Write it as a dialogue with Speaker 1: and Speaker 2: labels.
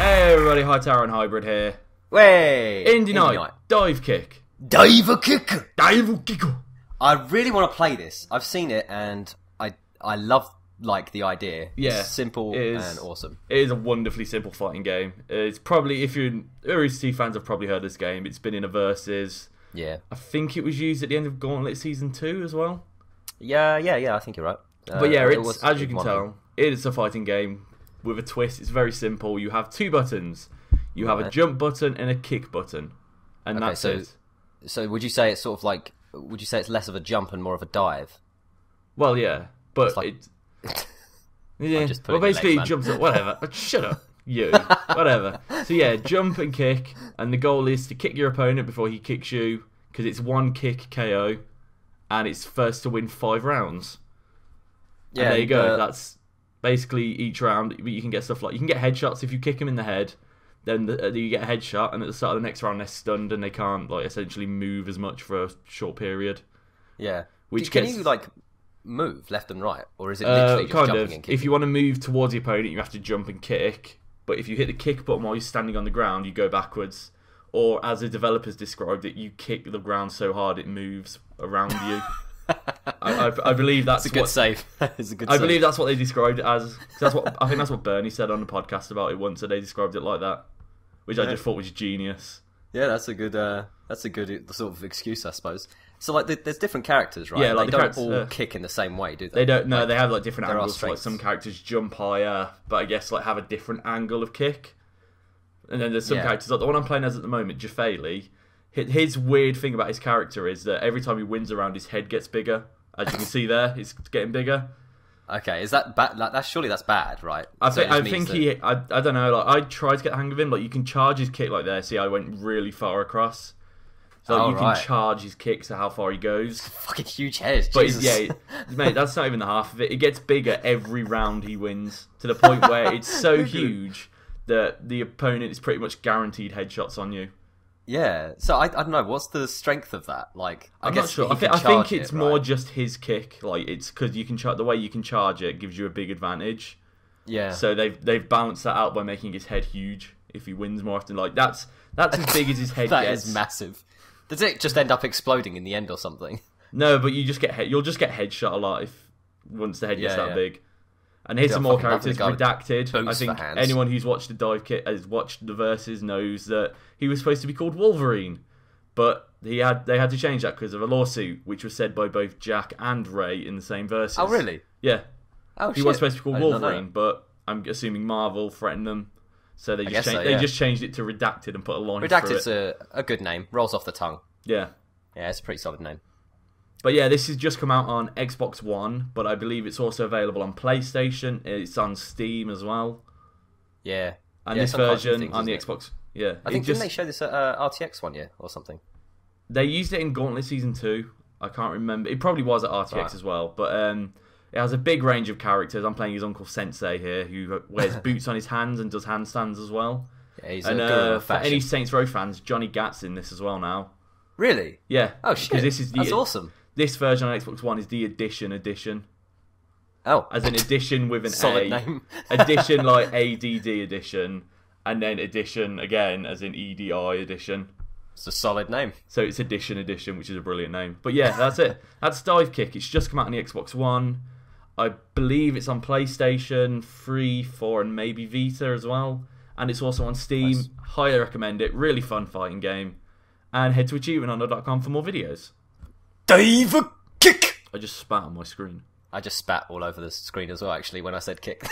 Speaker 1: Hey everybody, Hightower and Hybrid here.
Speaker 2: Way!
Speaker 1: Indie Night, Divekick.
Speaker 2: Divekick!
Speaker 1: Divekick!
Speaker 2: I really want to play this. I've seen it and I love the idea.
Speaker 1: Yeah,
Speaker 2: it's simple and awesome.
Speaker 1: It is a wonderfully simple fighting game. It's probably, if you're OST fans have probably heard this game. It's been in a Versus.
Speaker 2: Yeah.
Speaker 1: I think it was used at the end of Gauntlet Season 2 as well.
Speaker 2: Yeah, I think you're right.
Speaker 1: But yeah, it's, as you can tell, it is a fighting game with a twist. It's very simple. You have two buttons. You have a jump button and a kick button. And that's it.
Speaker 2: So would you say it's sort of like, would you say it's less of a jump and more of a dive?
Speaker 1: Well, yeah. But yeah. Well, basically,
Speaker 2: legs,
Speaker 1: it jumps up. Whatever. Shut up. You. Whatever. So yeah, jump and kick. And the goal is to kick your opponent before he kicks you. Because it's one kick KO. And it's first to win 5 rounds. Yeah, and there you go. That's basically each round. You can get stuff like, you can get headshots if you kick them in the head. Then you get a headshot, and at the start of the next round they're stunned and they can't essentially move as much for a short period.
Speaker 2: Yeah. Can you move left and right, or is it literally just
Speaker 1: kind
Speaker 2: jumping
Speaker 1: of?
Speaker 2: and kicking?
Speaker 1: If you want to move towards the opponent, you have to jump and kick. But if you hit the kick button while you're standing on the ground, you go backwards. Or as the developers described it, you kick the ground so hard it moves around you. I believe that's
Speaker 2: a good save. It's a good
Speaker 1: I believe that's what they described it as. I think that's what Bernie said on the podcast about it once. So they described it like that, which I just thought was genius.
Speaker 2: Yeah, that's a good sort of excuse, I suppose. So there's different characters, right?
Speaker 1: Yeah,
Speaker 2: they don't all kick in the same way, do they?
Speaker 1: They don't. No, they have different angles.
Speaker 2: Strengths.
Speaker 1: Some characters jump higher, but I guess have a different angle of kick. And then there's some characters like the one I'm playing as at the moment, Jafali. His weird thing about his character is that every time he wins around, his head gets bigger. As you can see there, it's getting bigger.
Speaker 2: Okay, is that bad? Surely that's bad, right?
Speaker 1: I think I don't know. I tried to get the hang of him. You can charge his kick there. See, I went really far across. So you can charge his kicks to how far he goes.
Speaker 2: Fucking huge head.
Speaker 1: But yeah, mate, that's not even the half of it. It gets bigger every round he wins, to the point where it's so huge that the opponent is pretty much guaranteed headshots on you.
Speaker 2: Yeah, so I don't know. What's the strength of that?
Speaker 1: I'm not sure. I think it's more just his kick. It's because you can the way you can charge it gives you a big advantage.
Speaker 2: Yeah.
Speaker 1: So they've balanced that out by making his head huge. If he wins more often, that's as big as his head
Speaker 2: that
Speaker 1: gets.
Speaker 2: That is massive. Does it just end up exploding in the end or something?
Speaker 1: No, but you'll just get headshot a lot once the head gets that big. And here's some more characters. Redacted. I think anyone who's watched the Divekick has watched the Versus knows that he was supposed to be called Wolverine, but they had to change that because of a lawsuit, which was said by both Jack and Ray in the same Versus.
Speaker 2: Oh, really?
Speaker 1: Yeah.
Speaker 2: Oh,
Speaker 1: he was supposed to be called Wolverine, but I'm assuming Marvel threatened them, so they just changed it to Redacted and put a line through it.
Speaker 2: Redacted's a good name. Rolls off the tongue.
Speaker 1: Yeah.
Speaker 2: Yeah, it's a pretty solid name.
Speaker 1: But yeah, this has just come out on Xbox One, but I believe it's also available on PlayStation. It's on Steam as well.
Speaker 2: Yeah.
Speaker 1: And this version on the Xbox... Yeah.
Speaker 2: I think, didn't they show this at RTX one year or something?
Speaker 1: They used it in Gauntlet Season 2. I can't remember. It probably was at RTX as well. But it has a big range of characters. I'm playing his Uncle Sensei here, who wears boots on his hands and does handstands as well.
Speaker 2: Yeah, he's a guru of fashion.
Speaker 1: For any Saints Row fans, Johnny Gat's in this as well now.
Speaker 2: Really?
Speaker 1: Yeah.
Speaker 2: Oh, shit. That's awesome.
Speaker 1: This version on Xbox One is the edition.
Speaker 2: Oh.
Speaker 1: As an edition with an
Speaker 2: solid name.
Speaker 1: Edition like ADD edition, and then edition again as in EDI edition.
Speaker 2: It's a solid name.
Speaker 1: So it's edition, which is a brilliant name. But yeah, that's it. That's Divekick. It's just come out on the Xbox One. I believe it's on PlayStation 3, 4, and maybe Vita as well. And it's also on Steam. Nice. Highly recommend it. Really fun fighting game. And head to achievementhunter.com for more videos.
Speaker 2: Divekick!
Speaker 1: I just spat on my screen.
Speaker 2: I just spat all over the screen as well, actually, when I said kick.